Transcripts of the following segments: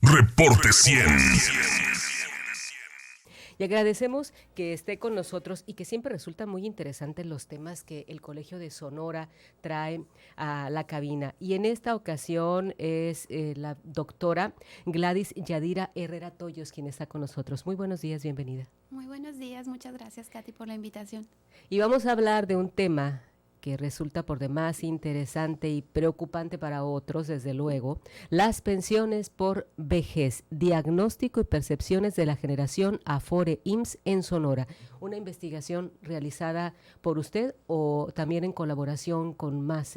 Reporte 100. Y agradecemos que esté con nosotros y que siempre resulta muy interesante los temas que el Colegio de Sonora trae a la cabina. Y en esta ocasión es la doctora Gladys Yadira Herrera Toyos quien está con nosotros. Muy buenos días, bienvenida. Muy buenos días, muchas gracias, Katy, por la invitación. Y vamos a hablar de un tema que resulta por demás interesante y preocupante para otros, desde luego, las pensiones por vejez, diagnóstico y percepciones de la generación Afore IMSS en Sonora. Una investigación realizada por usted o también en colaboración con más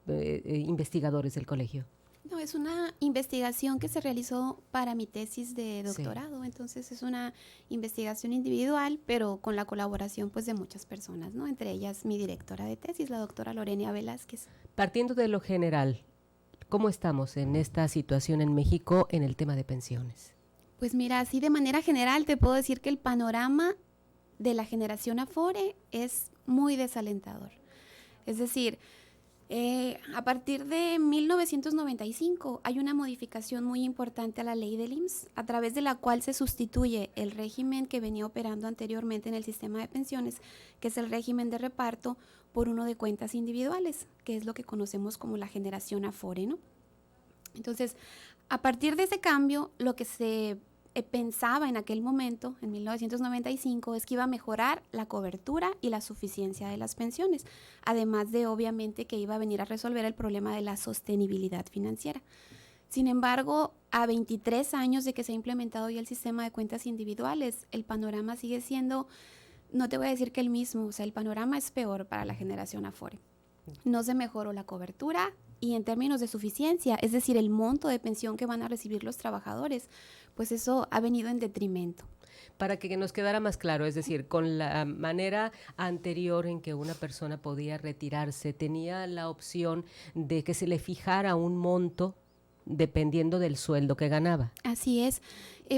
investigadores del colegio. No, es una investigación que se realizó para mi tesis de doctorado, sí. Entonces es una investigación individual, pero con la colaboración pues de muchas personas, ¿no? Entre ellas mi directora de tesis, la doctora Lorena Velázquez. Partiendo de lo general, ¿cómo estamos en esta situación en México en el tema de pensiones? Pues mira, así de manera general te puedo decir que el panorama de la generación Afore es muy desalentador. Es decir, a partir de 1995 hay una modificación muy importante a la ley del IMSS, a través de la cual se sustituye el régimen que venía operando anteriormente en el sistema de pensiones, que es el régimen de reparto, por uno de cuentas individuales, que es lo que conocemos como la generación Afore, ¿no? Entonces, a partir de ese cambio, lo que se pensaba en aquel momento, en 1995, es que iba a mejorar la cobertura y la suficiencia de las pensiones, además de, obviamente, que iba a venir a resolver el problema de la sostenibilidad financiera. Sin embargo, a 23 años de que se ha implementado ya el sistema de cuentas individuales, el panorama sigue siendo, no te voy a decir que el mismo, o sea, el panorama es peor para la generación Afore. No se mejoró la cobertura y en términos de suficiencia, es decir, el monto de pensión que van a recibir los trabajadores, pues eso ha venido en detrimento. Para que nos quedara más claro, es decir, con la manera anterior en que una persona podía retirarse, tenía la opción de que se le fijara un monto dependiendo del sueldo que ganaba. Así es.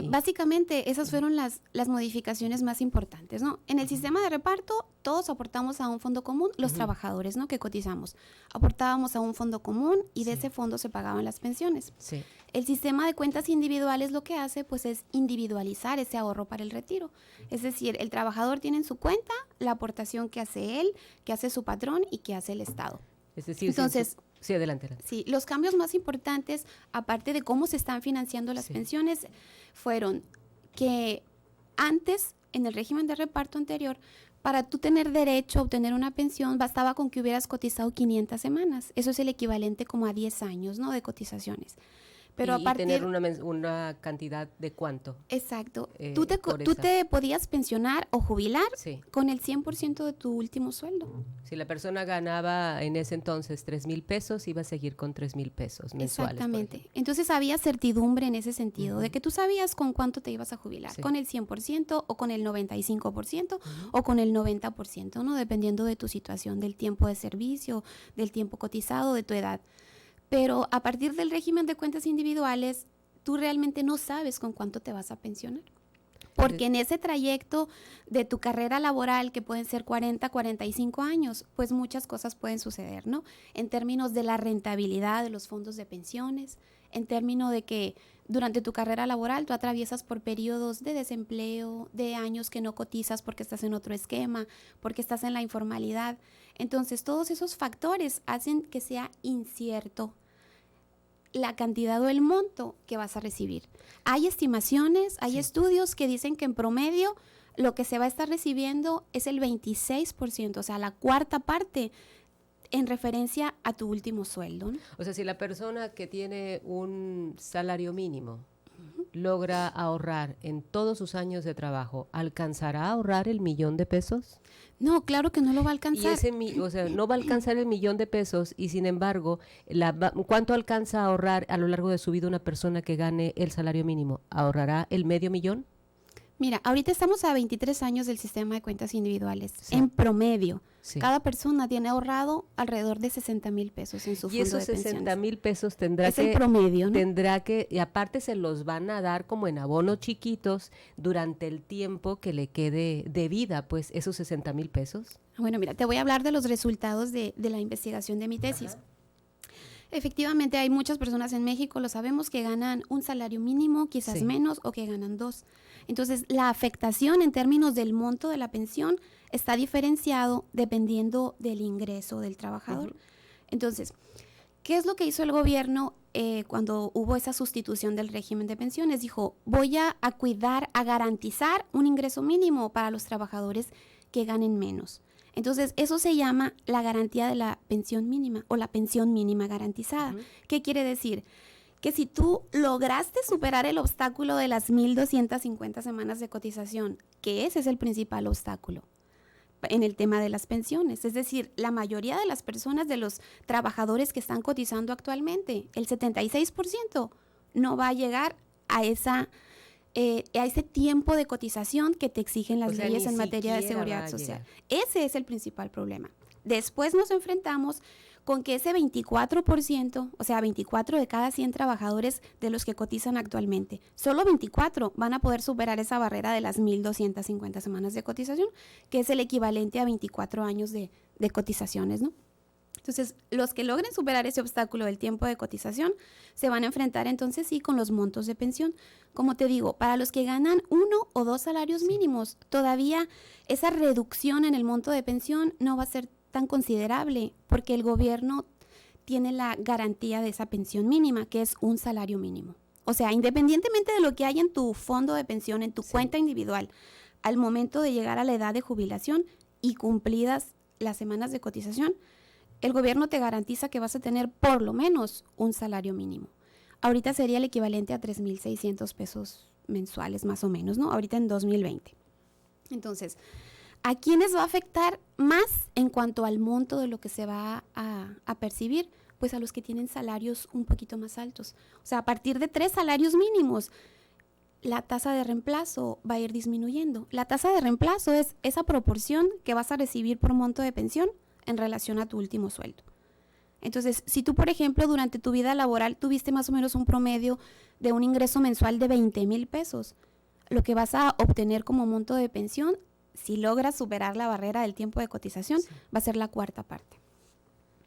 Básicamente esas fueron las modificaciones más importantes, ¿no? En el sistema de reparto todos aportamos a un fondo común, los trabajadores, ¿no? Que cotizamos. Aportábamos a un fondo común y de ese fondo se pagaban las pensiones. Sí. El sistema de cuentas individuales lo que hace pues es individualizar ese ahorro para el retiro. Es decir, el trabajador tiene en su cuenta la aportación que hace él, que hace su patrón y que hace el Estado. Es decir, entonces, sí, adelante. Sí, los cambios más importantes, aparte de cómo se están financiando las pensiones, fueron que antes, en el régimen de reparto anterior, para tú tener derecho a obtener una pensión, bastaba con que hubieras cotizado 500 semanas. Eso es el equivalente como a 10 años, ¿no?, de cotizaciones. Pero y tener una cantidad de cuánto. Exacto. Tú te podías pensionar o jubilar con el 100% de tu último sueldo. Si la persona ganaba en ese entonces 3,000 pesos, iba a seguir con 3,000 pesos mensuales. Exactamente. Entonces había certidumbre en ese sentido, de que tú sabías con cuánto te ibas a jubilar, con el 100% o con el 95% o con el 90%, ¿no? Dependiendo de tu situación, del tiempo de servicio, del tiempo cotizado, de tu edad. Pero a partir del régimen de cuentas individuales, tú realmente no sabes con cuánto te vas a pensionar. Porque en ese trayecto de tu carrera laboral, que pueden ser 40, 45 años, pues muchas cosas pueden suceder, ¿no? En términos de la rentabilidad de los fondos de pensiones, en términos de que durante tu carrera laboral tú atraviesas por periodos de desempleo, de años que no cotizas porque estás en otro esquema, porque estás en la informalidad. Entonces, todos esos factores hacen que sea incierto la cantidad o el monto que vas a recibir. Hay estimaciones, hay estudios que dicen que en promedio lo que se va a estar recibiendo es el 26%, o sea, la cuarta parte en referencia a tu último sueldo, ¿no? O sea, si la persona que tiene un salario mínimo logra ahorrar en todos sus años de trabajo, ¿alcanzará a ahorrar el 1,000,000 de pesos? No, claro que no lo va a alcanzar. O sea, no va a alcanzar el 1,000,000 de pesos y sin embargo, ¿cuánto alcanza a ahorrar a lo largo de su vida una persona que gane el salario mínimo? ¿Ahorrará el 500,000? Mira, ahorita estamos a 23 años del sistema de cuentas individuales. En promedio, cada persona tiene ahorrado alrededor de 60,000 pesos en su fondo de pensiones. Y esos 60,000 pesos es el promedio, ¿no? Tendrá que, y aparte se los van a dar como en abonos chiquitos durante el tiempo que le quede de vida, pues, esos 60,000 pesos. Bueno, mira, te voy a hablar de los resultados de la investigación de mi tesis. Efectivamente, hay muchas personas en México, lo sabemos, que ganan un salario mínimo, quizás menos, o que ganan 2. Entonces, la afectación en términos del monto de la pensión está diferenciado dependiendo del ingreso del trabajador. Entonces, ¿qué es lo que hizo el gobierno cuando hubo esa sustitución del régimen de pensiones? Dijo, voy a cuidar, a garantizar un ingreso mínimo para los trabajadores que ganen menos. Entonces, eso se llama la garantía de la pensión mínima o la pensión mínima garantizada. ¿Qué quiere decir? Que si tú lograste superar el obstáculo de las 1,250 semanas de cotización, que ese es el principal obstáculo en el tema de las pensiones, es decir, la mayoría de las personas, de los trabajadores que están cotizando actualmente, el 76% no va a llegar a ese tiempo de cotización que te exigen las leyes en materia de seguridad social. Ese es el principal problema. Después nos enfrentamos con que ese 24%, o sea, 24 de cada 100 trabajadores de los que cotizan actualmente, solo 24 van a poder superar esa barrera de las 1,250 semanas de cotización, que es el equivalente a 24 años de cotizaciones, ¿no? Entonces, los que logren superar ese obstáculo del tiempo de cotización se van a enfrentar entonces sí con los montos de pensión. Como te digo, para los que ganan 1 o 2 salarios mínimos, todavía esa reducción en el monto de pensión no va a ser tan considerable porque el gobierno tiene la garantía de esa pensión mínima, que es un salario mínimo. O sea, independientemente de lo que hay en tu fondo de pensión, en tu cuenta individual, al momento de llegar a la edad de jubilación y cumplidas las semanas de cotización, el gobierno te garantiza que vas a tener por lo menos un salario mínimo. Ahorita sería el equivalente a 3,600 pesos mensuales más o menos, ¿no? Ahorita en 2020. Entonces, ¿a quiénes va a afectar más en cuanto al monto de lo que se va a percibir? Pues a los que tienen salarios un poquito más altos. O sea, a partir de 3 salarios mínimos, la tasa de reemplazo va a ir disminuyendo. La tasa de reemplazo es esa proporción que vas a recibir por monto de pensión en relación a tu último sueldo. Entonces, si tú, por ejemplo, durante tu vida laboral tuviste más o menos un promedio de un ingreso mensual de 20,000 pesos, lo que vas a obtener como monto de pensión, si logras superar la barrera del tiempo de cotización, va a ser la cuarta parte.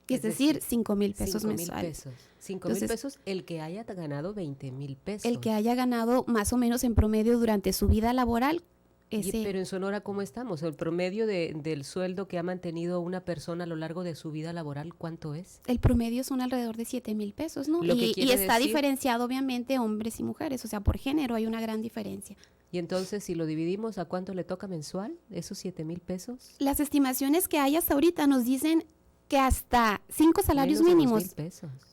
Es decir, 5,000 pesos mensuales. 5,000 pesos el que haya ganado 20,000 pesos. El que haya ganado más o menos en promedio durante su vida laboral. Pero en Sonora, ¿cómo estamos? El promedio del sueldo que ha mantenido una persona a lo largo de su vida laboral, ¿cuánto es? El promedio son alrededor de 7,000 pesos, ¿no? Y está diferenciado, obviamente, hombres y mujeres. O sea, por género hay una gran diferencia. Y entonces, si lo dividimos, ¿a cuánto le toca mensual esos 7,000 pesos? Las estimaciones que hay hasta ahorita nos dicen que hasta 5 salarios mínimos,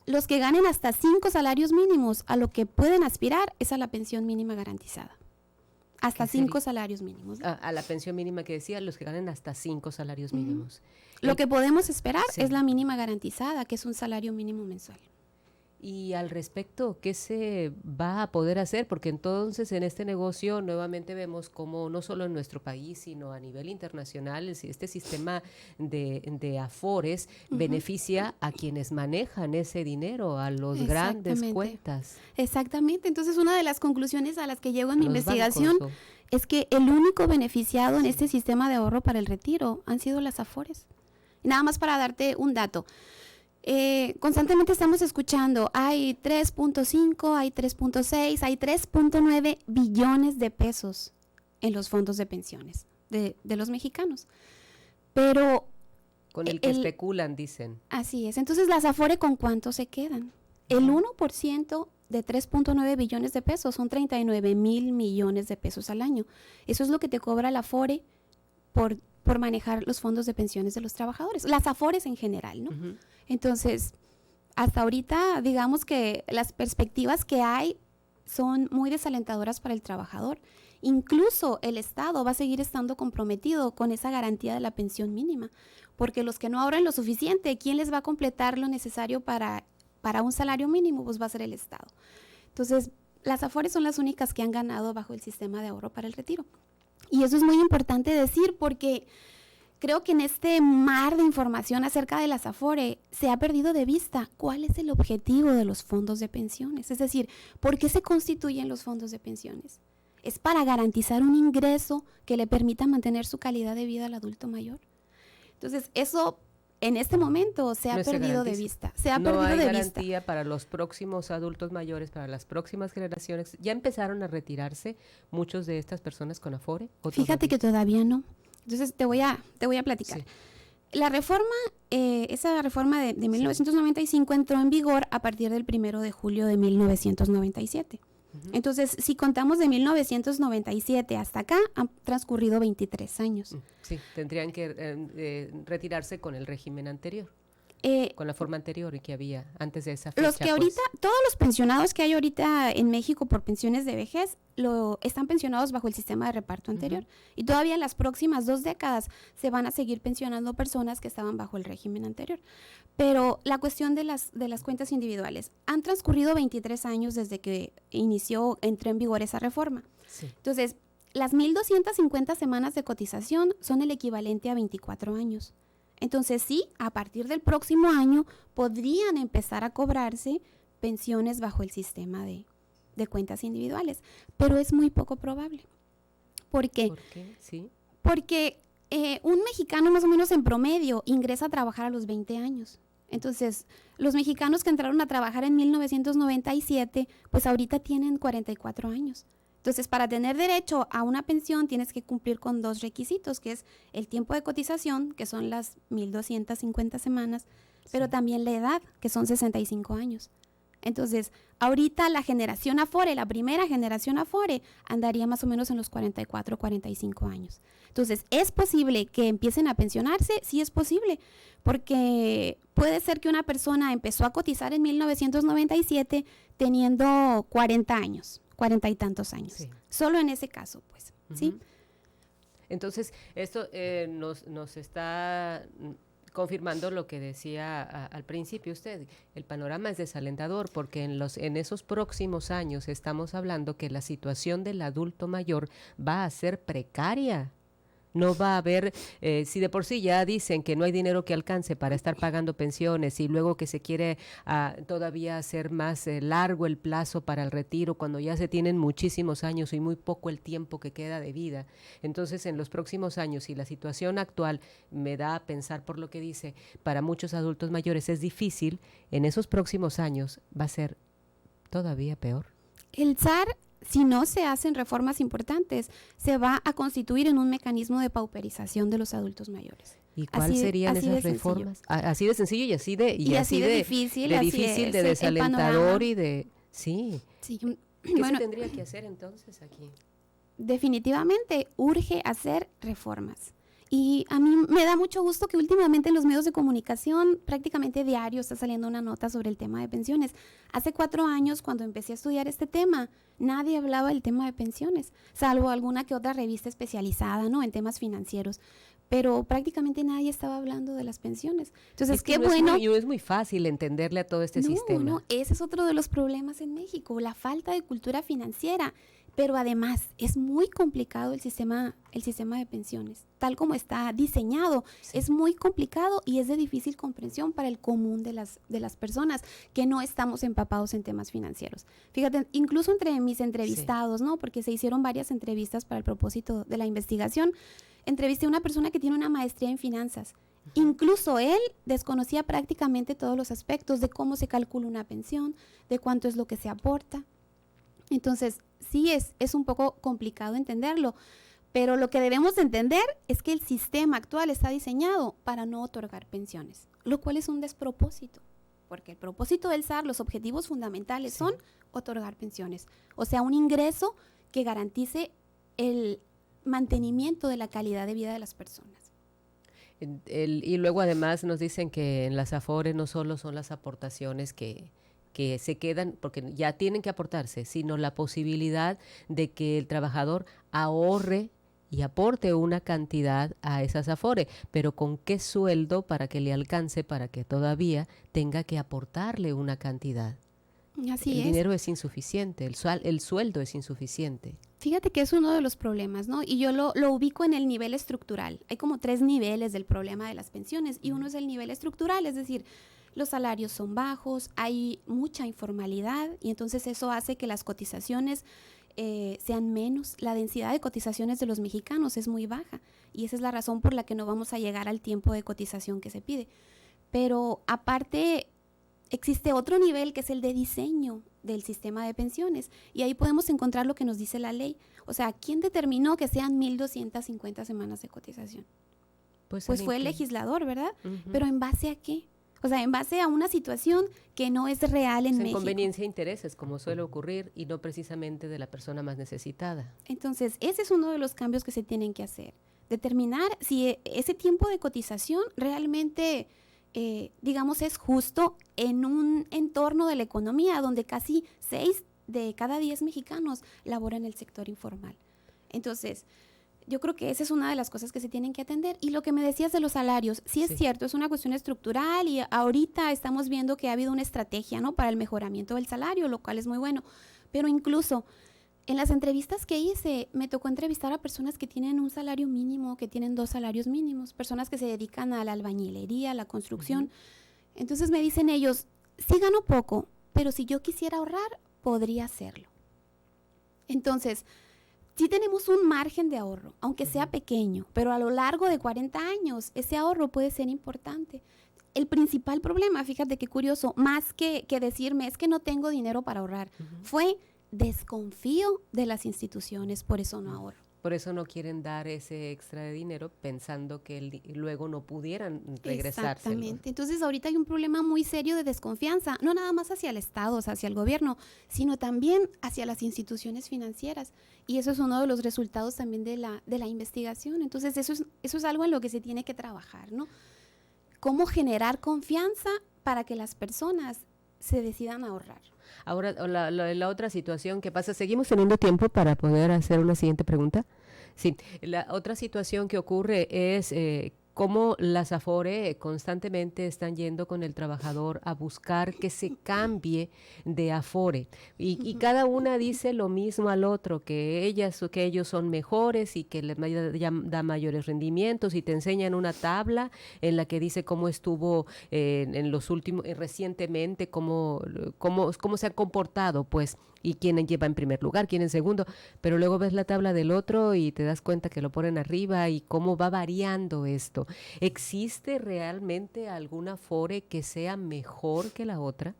los que ganen hasta 5 salarios mínimos, a lo que pueden aspirar es a la pensión mínima garantizada. Hasta 5 salarios mínimos. A la pensión mínima que decía, los que ganen hasta 5 salarios mínimos. Lo que podemos esperar es la mínima garantizada, que es un salario mínimo mensual. Y al respecto, ¿qué se va a poder hacer? Porque entonces en este negocio nuevamente vemos cómo no solo en nuestro país, sino a nivel internacional, este sistema de afores beneficia a quienes manejan ese dinero, a los grandes cuentas. Exactamente. Entonces, una de las conclusiones a las que llego en mi investigación es que el único beneficiado en este sistema de ahorro para el retiro han sido las afores. Nada más para darte un dato. Constantemente estamos escuchando, hay 3.5, hay 3.6, hay 3.9 billones de pesos en los fondos de pensiones de los mexicanos. Pero con el que especulan, dicen. Así es. Entonces, las afore, ¿con cuánto se quedan? El 1% de 3.9 billones de pesos son 39,000 millones de pesos al año. Eso es lo que te cobra la afore por manejar los fondos de pensiones de los trabajadores, las afores en general, ¿no? Entonces, hasta ahorita, digamos que las perspectivas que hay son muy desalentadoras para el trabajador. Incluso el Estado va a seguir estando comprometido con esa garantía de la pensión mínima, porque los que no ahorren lo suficiente, ¿quién les va a completar lo necesario para un salario mínimo? Pues va a ser el Estado. Entonces, las afores son las únicas que han ganado bajo el sistema de ahorro para el retiro. Y eso es muy importante decir porque creo que en este mar de información acerca de las afore se ha perdido de vista cuál es el objetivo de los fondos de pensiones. Es decir, ¿por qué se constituyen los fondos de pensiones? Es para garantizar un ingreso que le permita mantener su calidad de vida al adulto mayor. Entonces, eso en este momento se ha perdido de vista. Se ha perdido de vista. No hay garantía para los próximos adultos mayores, para las próximas generaciones. ¿Ya empezaron a retirarse muchos de estas personas con Afore? Fíjate que todavía no. Entonces te voy a platicar. Sí. La reforma, esa reforma de 1995 entró en vigor a partir del 1 de julio de 1997. Entonces, si contamos de 1997 hasta acá, han transcurrido 23 años. Sí, tendrían que retirarse con el régimen anterior, con la forma anterior y que había antes de esa fecha. Los que ahorita, todos los pensionados que hay ahorita en México por pensiones de vejez, están pensionados bajo el sistema de reparto anterior. Y todavía en las próximas 2 décadas se van a seguir pensionando personas que estaban bajo el régimen anterior. Pero la cuestión de las cuentas individuales, han transcurrido 23 años desde que entró en vigor esa reforma. Sí. Entonces, las 1,250 semanas de cotización son el equivalente a 24 años. Entonces, sí, a partir del próximo año podrían empezar a cobrarse pensiones bajo el sistema de cuentas individuales, pero es muy poco probable. ¿Por qué? ¿Por qué? Sí. Porque un mexicano más o menos en promedio ingresa a trabajar a los 20 años. Entonces, los mexicanos que entraron a trabajar en 1997, pues ahorita tienen 44 años. Entonces, para tener derecho a una pensión tienes que cumplir con 2 requisitos, que es el tiempo de cotización, que son las 1,250 semanas, pero también la edad, que son 65 años. Entonces, ahorita la generación Afore, la primera generación Afore, andaría más o menos en los 44, 45 años. Entonces, ¿es posible que empiecen a pensionarse? Sí es posible, porque puede ser que una persona empezó a cotizar en 1997 teniendo 40 años, 40 y tantos años. Sí. Solo en ese caso, pues, ¿sí? Entonces, esto nos está confirmando lo que decía al principio usted. El panorama es desalentador porque en esos próximos años estamos hablando que la situación del adulto mayor va a ser precaria. No va a haber, si de por sí ya dicen que no hay dinero que alcance para estar pagando pensiones y luego que se quiere todavía hacer más largo el plazo para el retiro cuando ya se tienen muchísimos años y muy poco el tiempo que queda de vida. Entonces, en los próximos años, y la situación actual me da a pensar por lo que dice, para muchos adultos mayores es difícil, en esos próximos años va a ser todavía peor. El SAR, si no se hacen reformas importantes, se va a constituir en un mecanismo de pauperización de los adultos mayores. ¿Y cuáles serían esas reformas? Así de sencillo y así de difícil, de desalentador y de... Sí. ¿Qué se tendría que hacer entonces aquí? Definitivamente urge hacer reformas. Y a mí me da mucho gusto que últimamente en los medios de comunicación prácticamente diario está saliendo una nota sobre el tema de pensiones. Hace 4 años, cuando empecé a estudiar este tema, nadie hablaba del tema de pensiones, salvo alguna que otra revista especializada, ¿no?, en temas financieros. Pero prácticamente nadie estaba hablando de las pensiones. Entonces, qué bueno. Es muy fácil entenderle a todo este sistema. No, ese es otro de los problemas en México, la falta de cultura financiera. Pero además es muy complicado el sistema de pensiones, tal como está diseñado. Sí. Es muy complicado y es de difícil comprensión para el común de las personas que no estamos empapados en temas financieros. Fíjate, incluso entre mis entrevistados, ¿no?, porque se hicieron varias entrevistas para el propósito de la investigación, entrevisté a una persona que tiene una maestría en finanzas. Incluso él desconocía prácticamente todos los aspectos de cómo se calcula una pensión, de cuánto es lo que se aporta. Entonces, sí es un poco complicado entenderlo, pero lo que debemos entender es que el sistema actual está diseñado para no otorgar pensiones, lo cual es un despropósito, porque el propósito del SAR, los objetivos fundamentales son otorgar pensiones, o sea, un ingreso que garantice el mantenimiento de la calidad de vida de las personas. Y luego además nos dicen que en las Afore no solo son las aportaciones que se quedan, porque ya tienen que aportarse, sino la posibilidad de que el trabajador ahorre y aporte una cantidad a esas Afore, pero ¿con qué sueldo para que le alcance, para que todavía tenga que aportarle una cantidad? Así el dinero es insuficiente, el sueldo es insuficiente. Fíjate que es uno de los problemas, ¿no? Y yo lo ubico en el nivel estructural. Hay como 3 niveles del problema de las pensiones y uno es el nivel estructural, es decir, los salarios son bajos, hay mucha informalidad y entonces eso hace que las cotizaciones sean menos. La densidad de cotizaciones de los mexicanos es muy baja y esa es la razón por la que no vamos a llegar al tiempo de cotización que se pide. Pero aparte existe otro nivel que es el de diseño del sistema de pensiones y ahí podemos encontrar lo que nos dice la ley. O sea, ¿quién determinó que sean 1,250 semanas de cotización? Pues fue el legislador, ¿verdad? Uh-huh. Pero ¿en base a qué? O sea, en base a una situación que no es real en México. Conveniencia e intereses, como suele ocurrir, y no precisamente de la persona más necesitada. Entonces, ese es uno de los cambios que se tienen que hacer. Determinar si ese tiempo de cotización realmente, digamos, es justo en un entorno de la economía donde casi 6 de cada 10 mexicanos laboran en el sector informal. Entonces, yo creo que esa es una de las cosas que se tienen que atender. Y lo que me decías de los salarios, sí es cierto, es una cuestión estructural y ahorita estamos viendo que ha habido una estrategia, ¿no?, para el mejoramiento del salario, lo cual es muy bueno. Pero incluso en las entrevistas que hice, me tocó entrevistar a personas que tienen un salario mínimo, que tienen 2 salarios mínimos, personas que se dedican a la albañilería, a la construcción. Uh-huh. Entonces me dicen ellos, sí gano poco, pero si yo quisiera ahorrar, podría hacerlo. Entonces, sí tenemos un margen de ahorro, aunque sea pequeño, pero a lo largo de 40 años ese ahorro puede ser importante. El principal problema, fíjate qué curioso, más que decirme es que no tengo dinero para ahorrar, fue desconfío de las instituciones, por eso no ahorro. Por eso no quieren dar ese extra de dinero pensando que luego no pudieran regresárselo. Exactamente. Entonces ahorita hay un problema muy serio de desconfianza, no nada más hacia el Estado, o sea, hacia el gobierno, sino también hacia las instituciones financieras. Y eso es uno de los resultados también de la investigación. Entonces eso es algo en lo que se tiene que trabajar, ¿no? Cómo generar confianza para que las personas se decidan a ahorrar. Ahora, la otra situación que pasa, ¿seguimos teniendo tiempo para poder hacer una siguiente pregunta? Sí, la otra situación que ocurre es cómo las Afore constantemente están yendo con el trabajador a buscar que se cambie de Afore. Y cada una dice lo mismo al otro, que ellos son mejores y que les da mayores rendimientos, y te enseñan una tabla en la que dice cómo estuvo en los últimos, recientemente, cómo se han comportado, pues, y quién lleva en primer lugar, quién en segundo, pero luego ves la tabla del otro y te das cuenta que lo ponen arriba y cómo va variando esto. ¿Existe realmente alguna Afore que sea mejor que la otra?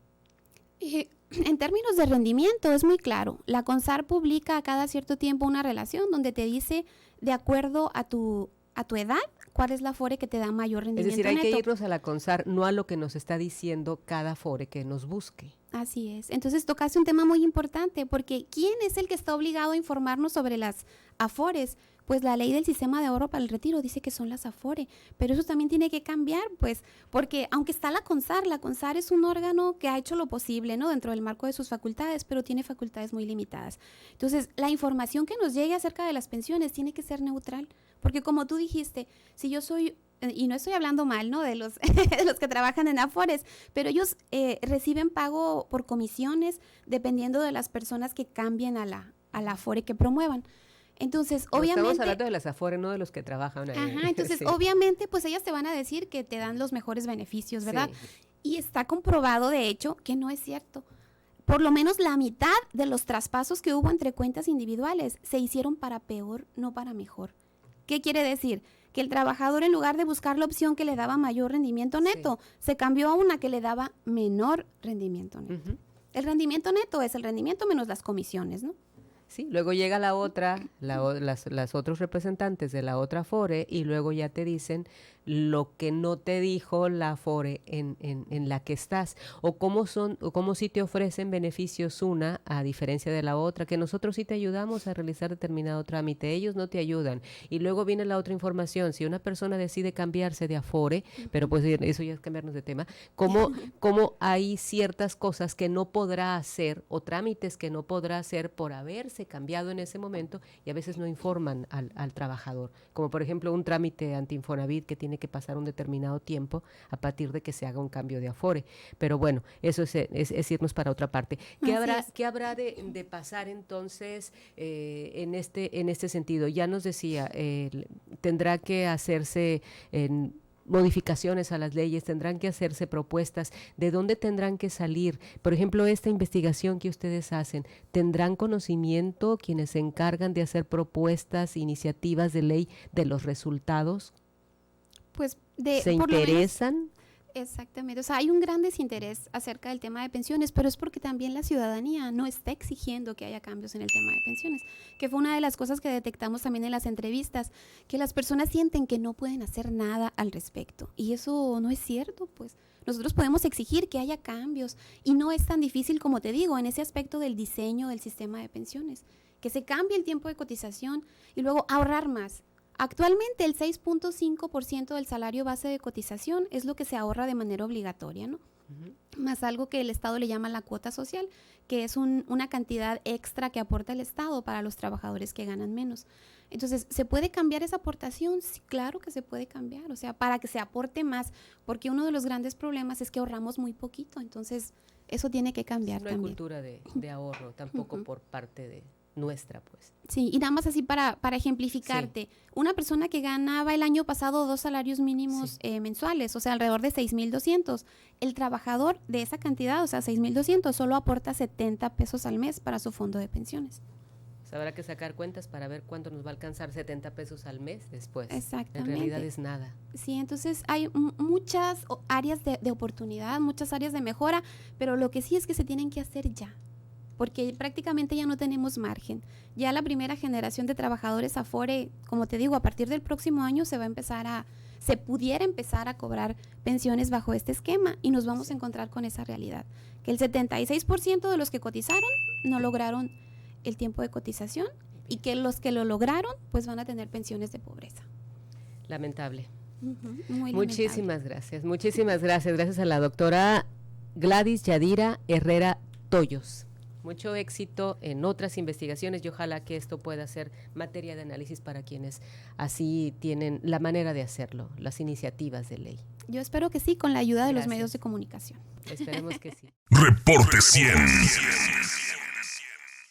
En términos de rendimiento es muy claro. La CONSAR publica cada cierto tiempo una relación donde te dice, de acuerdo a tu edad, cuál es la Afore que te da mayor rendimiento neto. Es decir, hay que irnos a la CONSAR, no a lo que nos está diciendo cada Afore que nos busque. Así es. Entonces tocaste un tema muy importante, porque ¿quién es el que está obligado a informarnos sobre las Afores? Pues la ley del sistema de ahorro para el retiro dice que son las Afore, pero eso también tiene que cambiar, pues, porque aunque está la CONSAR es un órgano que ha hecho lo posible, ¿no?, dentro del marco de sus facultades, pero tiene facultades muy limitadas. Entonces, la información que nos llegue acerca de las pensiones tiene que ser neutral, porque como tú dijiste, si yo soy, y no estoy hablando mal, ¿no?, de los de los que trabajan en Afores, pero ellos reciben pago por comisiones dependiendo de las personas que cambien a la Afore que promuevan. Entonces, obviamente... Estamos hablando de las Afore, no de los que trabajan ahí. Ajá, entonces, sí, obviamente, pues ellas te van a decir que te dan los mejores beneficios, ¿verdad? Sí. Y está comprobado, de hecho, que no es cierto. Por lo menos la mitad de los traspasos que hubo entre cuentas individuales se hicieron para peor, no para mejor. ¿Qué quiere decir? Que el trabajador, en lugar de buscar la opción que le daba mayor rendimiento neto, se cambió a una que le daba menor rendimiento neto. El rendimiento neto es el rendimiento menos las comisiones, ¿no? Sí, luego llega la otra, las otros representantes de la otra Afore, y luego ya te dicen lo que no te dijo la Afore en la que estás, o cómo sí te ofrecen beneficios una a diferencia de la otra, que nosotros sí te ayudamos a realizar determinado trámite, ellos no te ayudan. Y luego viene la otra información, si una persona decide cambiarse de Afore, pero pues eso ya es cambiarnos de tema, cómo hay ciertas cosas que no podrá hacer o trámites que no podrá hacer por haberse cambiado en ese momento, y a veces no informan al trabajador, como por ejemplo un trámite ante Infonavit que tiene que pasar un determinado tiempo a partir de que se haga un cambio de Afore. Pero bueno, eso es irnos para otra parte. ¿Qué habrá de pasar entonces en este sentido? Ya nos decía, tendrá que hacerse modificaciones a las leyes, tendrán que hacerse propuestas, ¿de dónde tendrán que salir? Por ejemplo, esta investigación que ustedes hacen, ¿tendrán conocimiento quienes se encargan de hacer propuestas, iniciativas de ley de los resultados? Pues ¿Se interesan? Exactamente, o sea, hay un gran desinterés acerca del tema de pensiones, pero es porque también la ciudadanía no está exigiendo que haya cambios en el tema de pensiones, que fue una de las cosas que detectamos también en las entrevistas, que las personas sienten que no pueden hacer nada al respecto, y eso no es cierto, pues nosotros podemos exigir que haya cambios, y no es tan difícil como te digo, en ese aspecto del diseño del sistema de pensiones, que se cambie el tiempo de cotización y luego ahorrar más. Actualmente el 6.5% del salario base de cotización es lo que se ahorra de manera obligatoria, ¿no? Uh-huh. Más algo que el Estado le llama la cuota social, que es una cantidad extra que aporta el Estado para los trabajadores que ganan menos. Entonces, ¿se puede cambiar esa aportación? Sí, claro que se puede cambiar, o sea, para que se aporte más, porque uno de los grandes problemas es que ahorramos muy poquito, entonces eso tiene que cambiar también. No hay cultura de ahorro tampoco uh-huh. por parte de nuestra, pues. Sí, y nada más así para ejemplificarte, sí. Una persona que ganaba el año pasado 2 salarios mínimos sí. Mensuales, o sea, alrededor de 6,200, el trabajador de esa cantidad, o sea, 6,200, solo aporta 70 pesos al mes para su fondo de pensiones. Pues habrá que sacar cuentas para ver cuánto nos va a alcanzar 70 pesos al mes después. Exactamente. En realidad es nada. Sí, entonces hay muchas áreas de oportunidad, muchas áreas de mejora, pero lo que sí es que se tienen que hacer ya, porque prácticamente ya no tenemos margen. Ya la primera generación de trabajadores Afore, como te digo, a partir del próximo año se pudiera empezar a cobrar pensiones bajo este esquema y nos vamos a encontrar con esa realidad, que el 76% de los que cotizaron no lograron el tiempo de cotización y que los que lo lograron pues van a tener pensiones de pobreza. Lamentable. Muy muchísimas lamentable. Gracias. Muchísimas gracias. Gracias a la doctora Gladys Yadira Herrera Toyos. Mucho éxito en otras investigaciones y ojalá que esto pueda ser materia de análisis para quienes así tienen la manera de hacerlo, las iniciativas de ley. Yo espero que sí, con la ayuda de los medios de comunicación. Esperemos que sí. Reporte 100.